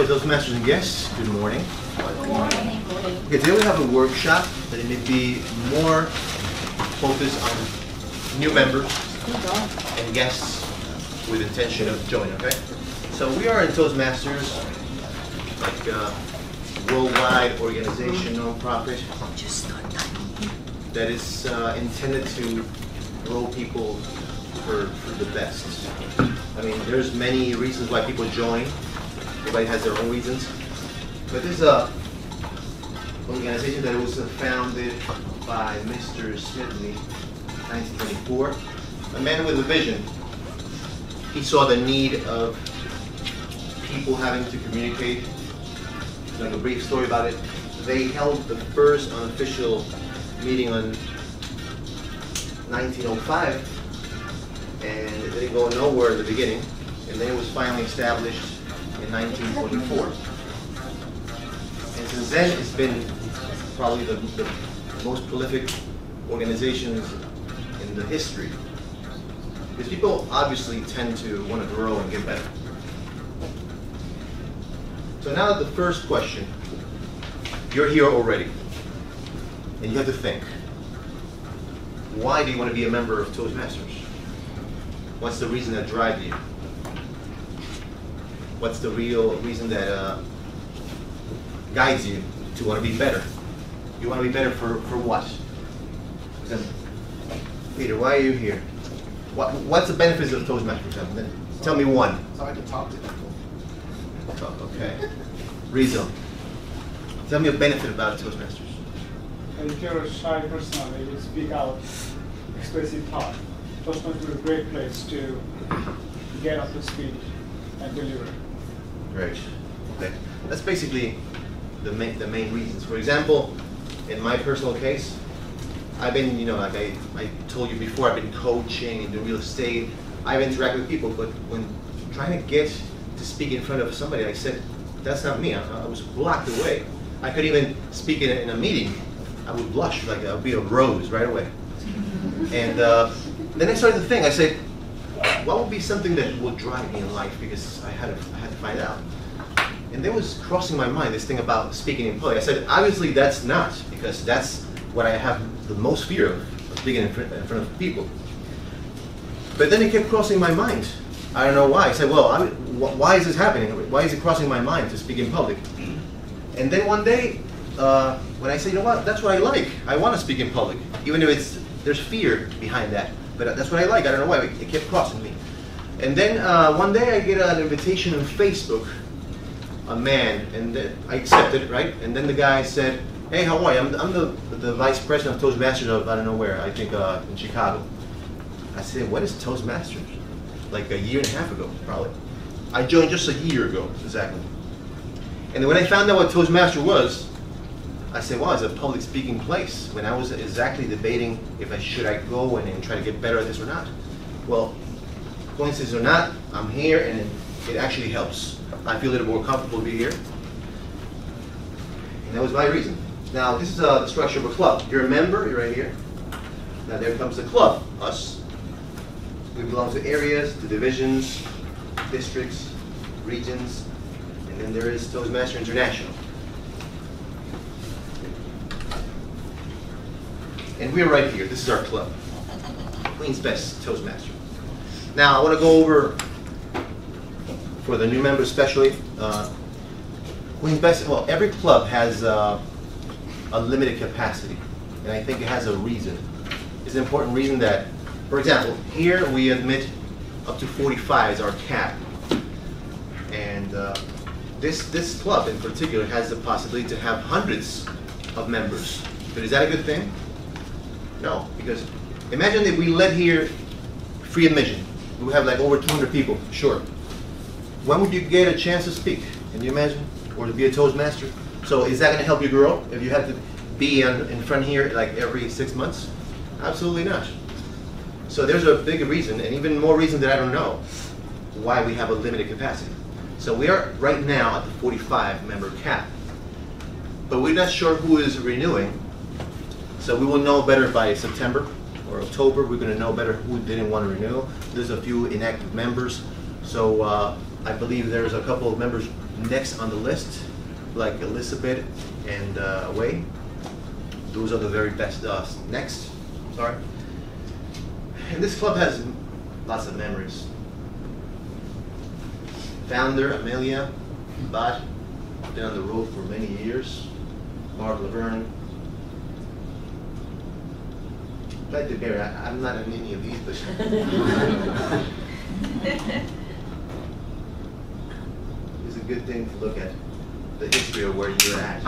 For those masters and guests, good morning. Good morning. Okay, today we have a workshop that may be more focused on new members and guests with intention of joining, okay? So we are in Toastmasters, like a worldwide organization, non-profit, that is intended to grow people for the best. I mean, there's many reasons why people join. Everybody has their own reasons. But there's a organization that was founded by Mr. Smith in 1924, a man with a vision. He saw the need of people having to communicate. Like a brief story about it. They held the first unofficial meeting on 1905, and it didn't go nowhere at the beginning, and then it was finally established in 1924. And since then, it's been probably the most prolific organizations in the history. Because people obviously tend to want to grow and get better. So now the first question. You're here already, and you have to think. Why do you want to be a member of Toastmasters? What's the reason that drives you? What's the real reason that guides you to want to be better? You want to be better for what? Peter, why are you here? What's the benefits of Toastmasters? Tell me one. So I can talk to people. Okay. Rizzo, tell me a benefit about Toastmasters. If you're a shy person, you will speak out, express your thought. Toastmasters is a great place to get up to speed and deliver. Great. Okay. That's basically the main reasons. For example, in my personal case, I've been, like I told you before, I've been coaching in the real estate. I've interacted with people, but when trying to get to speak in front of somebody, I said, that's not me. I was blocked away. I could even speak in a meeting. I would blush, like I would be a rose right away. And then I started to think. I said, what would be something that would drive me in life? Because I had to find out. And there was crossing my mind this thing about speaking in public. I said, obviously that's not, because that's what I have the most fear of speaking in front of people. But then it kept crossing my mind. I don't know why. I said, well, why is this happening? Why is it crossing my mind to speak in public? And then one day, when I say, you know what, that's what I like. I want to speak in public, even if there's fear behind that. But that's what I like. I don't know why. It kept crossing me. And then one day I get an invitation on Facebook, a man, and I accepted it, right? And then the guy said, hey, how are you? I'm the vice president of Toastmasters of I don't know where, I think in Chicago. I said, what is Toastmasters? Like a year and a half ago, probably. I joined just a year ago, exactly. And then when I found out what Toastmaster was, I said, wow, it's a public speaking place. When I was exactly debating if should I go and try to get better at this or not. Well, coincidence or not, I'm here and it actually helps. I feel a little more comfortable to be here. And that was my reason. Now, this is the structure of a club. You're a member, you're right here. Now there comes the club, us. We belong to areas, to divisions, districts, regions, and then there is Toastmaster International. And we're right here. This is our club, Queen's Best Toastmaster. Now I want to go over, for the new members especially, Queen's Best. Well, every club has a limited capacity, and I think it has a reason. It's an important reason that, for example, here we admit up to 45 as our cap. And this club in particular has the possibility to have hundreds of members. But is that a good thing? No, because imagine if we let here free admission. We would have like over 200 people, sure. When would you get a chance to speak? Can you imagine? Or to be a Toastmaster? So is that going to help you grow if you have to be in front here like every 6 months? Absolutely not. So there's a big reason, and even more reason that I don't know, why we have a limited capacity. So we are right now at the 45 member cap. But we're not sure who is renewing. So we will know better by September or October. We're going to know better who didn't want to renew. There's a few inactive members. So I believe there's a couple of members next on the list, like Elizabeth and Wei. Those are the very best next. Sorry. And this club has lots of memories. Founder Amelia Bad, been on the road for many years. Mark Laverne. Glad to hear. I'm not in any of these, but it's a good thing to look at the history of where you're at.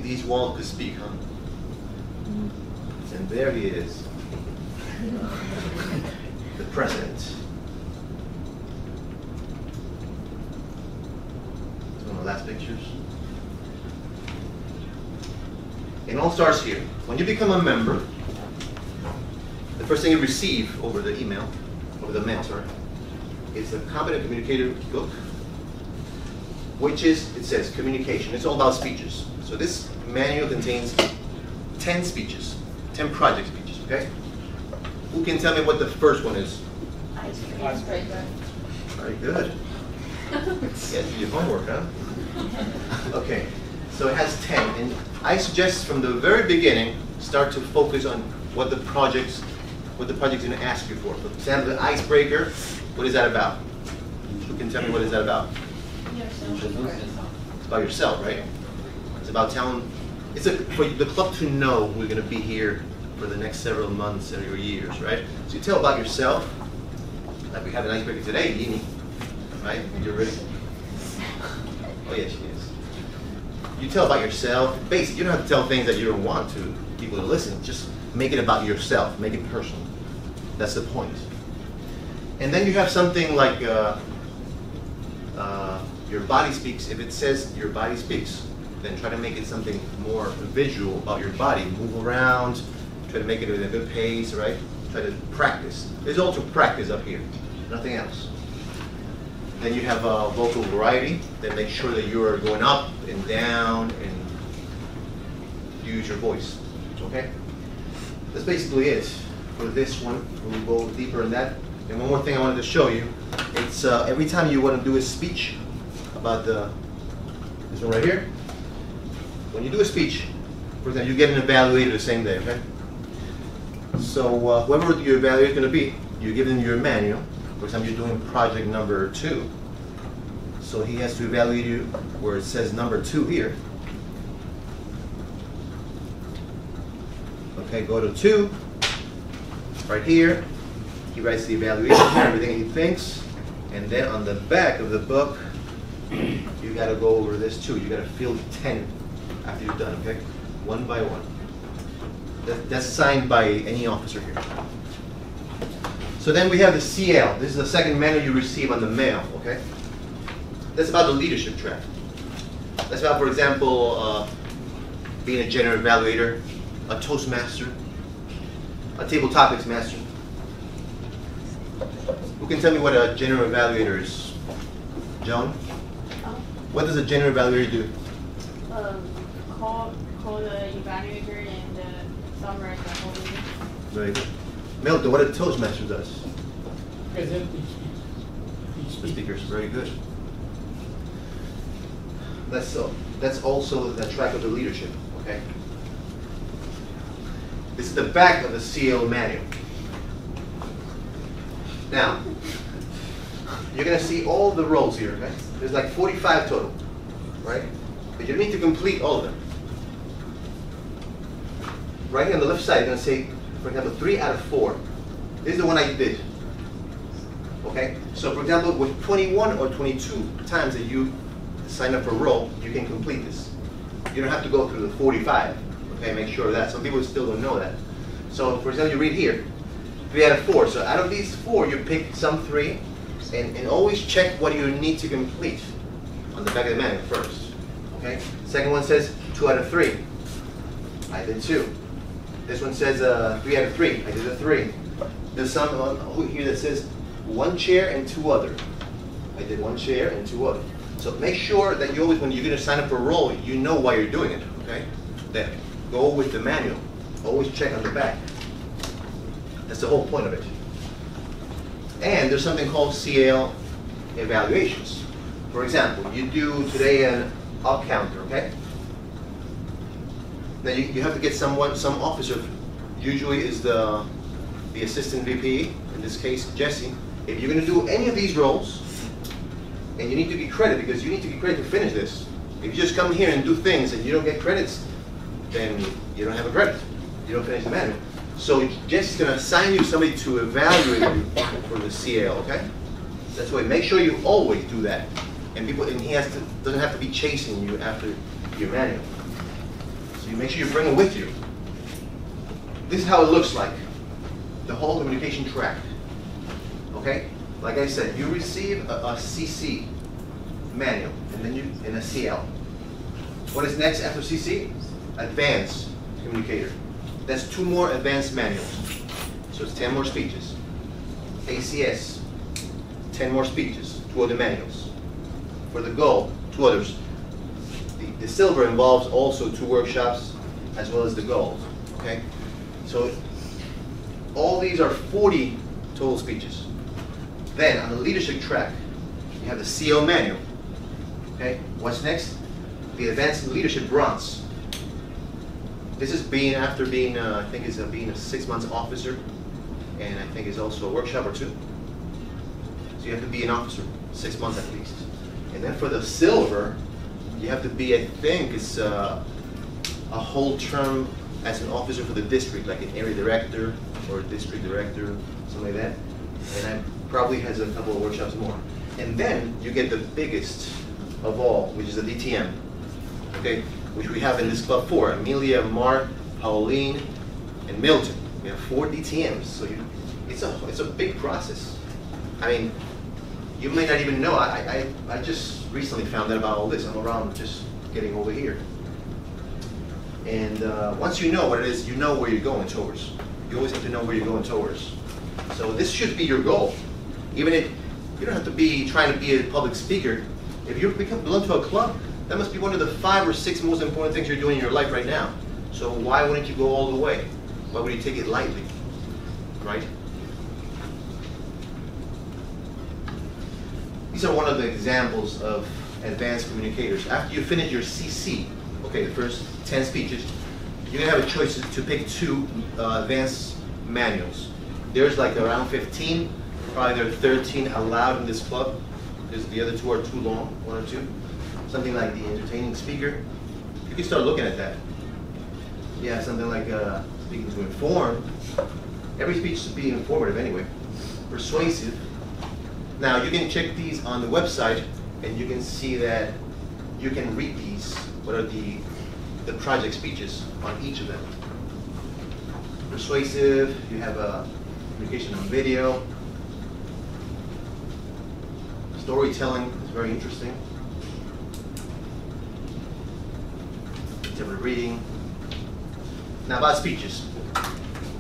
These walls could speak, huh? And there he is, the president. It's one of the last pictures. It all starts here. When you become a member, the first thing you receive over the email, over the mail, sorry, is the Competent Communicator book, which is, it says, communication. It's all about speeches. So this manual contains 10 speeches, 10 project speeches, okay? Who can tell me what the first one is? Icebreaker. Very good. Yeah, do your homework, huh? Okay, so it has 10, and I suggest from the very beginning, start to focus on what the project's going to ask you for. For example, the icebreaker, what is that about? Who can tell me what is that about? It's about yourself, right? It's about telling, for the club to know we're going to be here for the next several months or years, right? So you tell about yourself, like we have an icebreaker today, Yini, right? You're ready? Oh yeah, she is. You tell about yourself. Basically, you don't have to tell things that you don't want to people to listen. Just make it about yourself. Make it personal. That's the point. And then you have something like your body speaks. If it says your body speaks, then try to make it something more visual about your body. Move around. Try to make it at a good pace, right? Try to practice. There's also practice up here. Nothing else. Then you have vocal variety. Then make sure that you are going up and down and use your voice. Okay? That's basically it for this one. We'll go deeper in that. And one more thing I wanted to show you. It's every time you want to do a speech about this one right here. When you do a speech, for example, you get an evaluator the same day, okay? So whoever your evaluator is going to be, you give them your manual. For example, you're doing project number 2. So he has to evaluate you where it says number 2 here. Okay, go to 2. Right here, he writes the evaluation, everything he thinks. And then on the back of the book, you got to go over this too. You got to fill 10 after you're done, okay? One by one. That's signed by any officer here. So then we have the CL. This is the second manual you receive on the mail, okay? That's about the leadership track. That's about, for example, being a general evaluator, a Toastmaster, a table topics master. Who can tell me what a general evaluator is? Joan? What does a general evaluator do? Call the evaluator and summarize the whole meeting. Very good. Milton, what a Toastmaster does? Present The speakers, very good. That's also the track of the leadership, okay? This is the back of the CL manual. Now, you're going to see all the roles here, okay? There's like 45 total, right? But you need to complete all of them. Right here on the left side, you're going to say, for example, 3 out of 4. This is the one I did. Okay? So, for example, with 21 or 22 times that you sign up for a role, you can complete this. You don't have to go through the 45. Okay, make sure of that. Some people still don't know that. So, for example, you read here, 3 out of 4. So, out of these 4, you pick some 3, and always check what you need to complete on the back of the manual first. Okay? Second one says 2 out of 3. I did 2. This one says 3 out of 3. I did a 3. There's some here that says 1 chair and 2 other. I did 1 chair and 2 other. So make sure that you always, when you're going to sign up for a role, you know why you're doing it. Okay? Then go with the manual. Always check on the back. That's the whole point of it. And there's something called CL evaluations. For example, you do today an up counter, okay? Now you have to get some officer, usually is the assistant VP, in this case Jesse. If you're going to do any of these roles, and you need to get credit, because you need to get credit to finish this. If you just come here and do things and you don't get credits, then you don't have a credit. You don't finish the manual. So Jesse's going to assign you somebody to evaluate you for the CL, okay? That's why make sure you always do that. And he doesn't have to be chasing you after your manual. So you make sure you bring it with you. This is how it looks like. The whole communication track. Okay? Like I said, you receive a CC manual and then a CL. What is next after CC? Advanced communicator. That's 2 more advanced manuals. So it's 10 more speeches. ACS, 10 more speeches, 2 other manuals. For the gold, 2 others. The silver involves also 2 workshops as well as the gold. Okay? So all these are 40 total speeches. Then on the leadership track, you have the CO manual. Okay? What's next? The advanced leadership bronze. This is after being, I think it's being a 6 months officer, and I think it's also a workshop or 2. So you have to be an officer, 6 months at least. And then for the silver, you have to be, I think it's a whole term as an officer for the district, like an area director or a district director, something like that. And I probably has a couple of workshops more. And then you get the biggest of all, which is the DTM. Okay, which we have in this club 4, Amelia, Mark, Pauline, and Milton. We have 4 DTMs, so it's a big process. I mean, you may not even know. I just recently found out about all this. I'm around just getting over here. And once you know what it is, you know where you're going towards. You always have to know where you're going towards. So this should be your goal. Even if you don't have to be trying to be a public speaker. If you belong to a club, that must be one of the 5 or 6 most important things you're doing in your life right now. So why wouldn't you go all the way? Why would you take it lightly, right? These are one of the examples of advanced communicators. After you finish your CC, okay, the first 10 speeches, you're gonna have a choice to pick 2 advanced manuals. There's like around 15, probably there are 13 allowed in this club, because the other 2 are too long, 1 or 2. Something like the entertaining speaker. You can start looking at that. Yeah, something like speaking to inform. Every speech should be informative anyway. Persuasive. Now you can check these on the website and you can see that you can read these, what are the project speeches on each of them. Persuasive, you have a communication on video. Storytelling is very interesting. Reading. Now about speeches.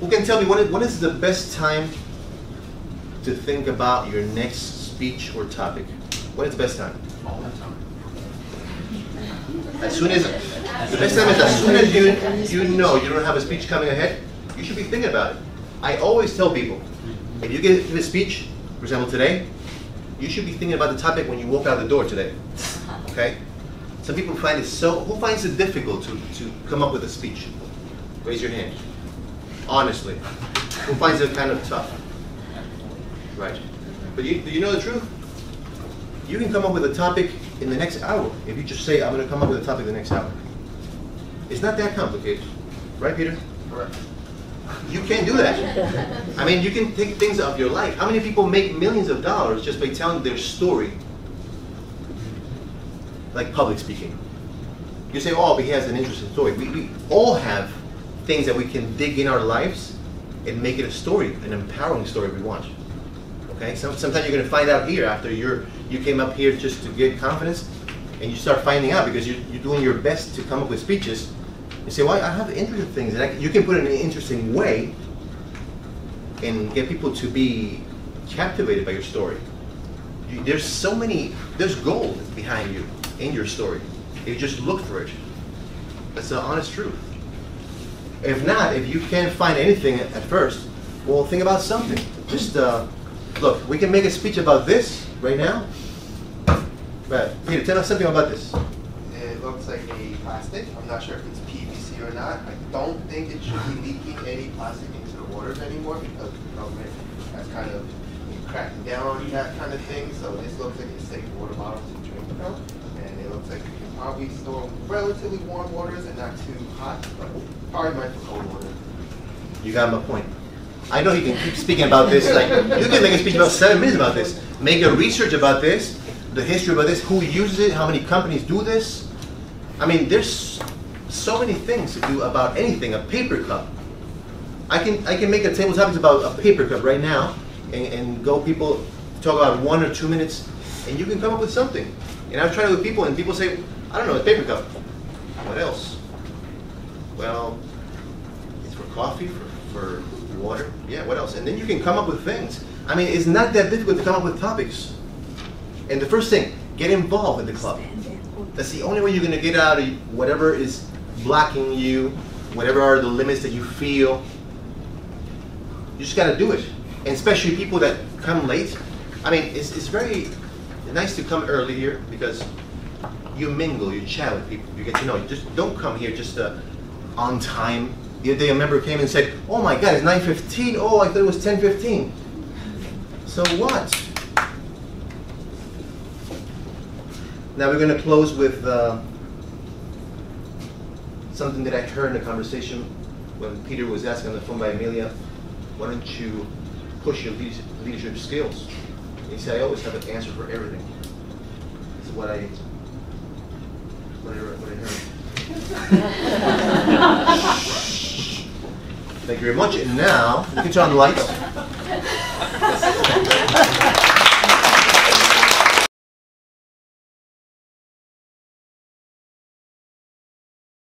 Who can tell me when is the best time to think about your next speech or topic? When is the best time? All the time. As soon as the best time is as soon as you know you don't have a speech coming ahead, you should be thinking about it. I always tell people, if you give a speech, for example today, you should be thinking about the topic when you walk out the door today. Okay? Some people find it who finds it difficult to come up with a speech? Raise your hand. Honestly. Who finds it kind of tough? Right. But do you know the truth? You can come up with a topic in the next hour. If you just say, I'm going to come up with a topic in the next hour. It's not that complicated. Right, Peter? Correct. You can do that. I mean, you can take things out of your life. How many people make millions of dollars just by telling their story? Like public speaking. You say, oh, but he has an interesting story. We all have things that we can dig in our lives and make it a story, an empowering story if we want. Okay? Sometimes you're going to find out here after you came up here just to get confidence, and you start finding out because you're doing your best to come up with speeches. You say, well, I have interesting things, and you can put it in an interesting way and get people to be captivated by your story. There's gold behind you in your story. If you just look for it. That's the honest truth. If not, if you can't find anything at first, Well, think about something. Just look, we can make a speech about this right now. Right, Peter, tell us something about this. It looks like a plastic. I'm not sure if it's PVC or not. I don't think it should be leaking any plastic into the waters anymore because the government has kind of been cracking down on that kind of thing. So this looks like it's safe water bottles to drink from. And it looks like you can probably store relatively warm waters and not too hot, but probably meant for cold water. You got my point. I know you can keep speaking about this. Like you can make a speech about 7 minutes about this. Make a research about this, the history about this, who uses it, how many companies do this. I mean, there's so many things to do about anything. A paper cup. I can make a table topics about a paper cup right now, and go people talk about 1 or 2 minutes, and you can come up with something. And I've tried it with people, and people say, I don't know, a paper cup. What else? Well, it's for coffee, for water. Yeah, what else? And then you can come up with things. I mean, it's not that difficult to come up with topics. And the first thing, get involved in the club. That's the only way you're going to get out of whatever is blocking you, whatever are the limits that you feel. You just got to do it. And especially people that come late. I mean, it's very nice to come early here because you mingle, you chat with people, you get to know. You just don't come here just on time. The other day a member came and said, oh my God, it's 9:15. Oh, I thought it was 10:15. So what? Now we're going to close with something that I heard in a conversation when Peter was asked on the phone by Amelia, why don't you push your leadership skills? And he said, I always have an answer for everything. This is what I heard. Thank you very much. And now, you can turn on the lights.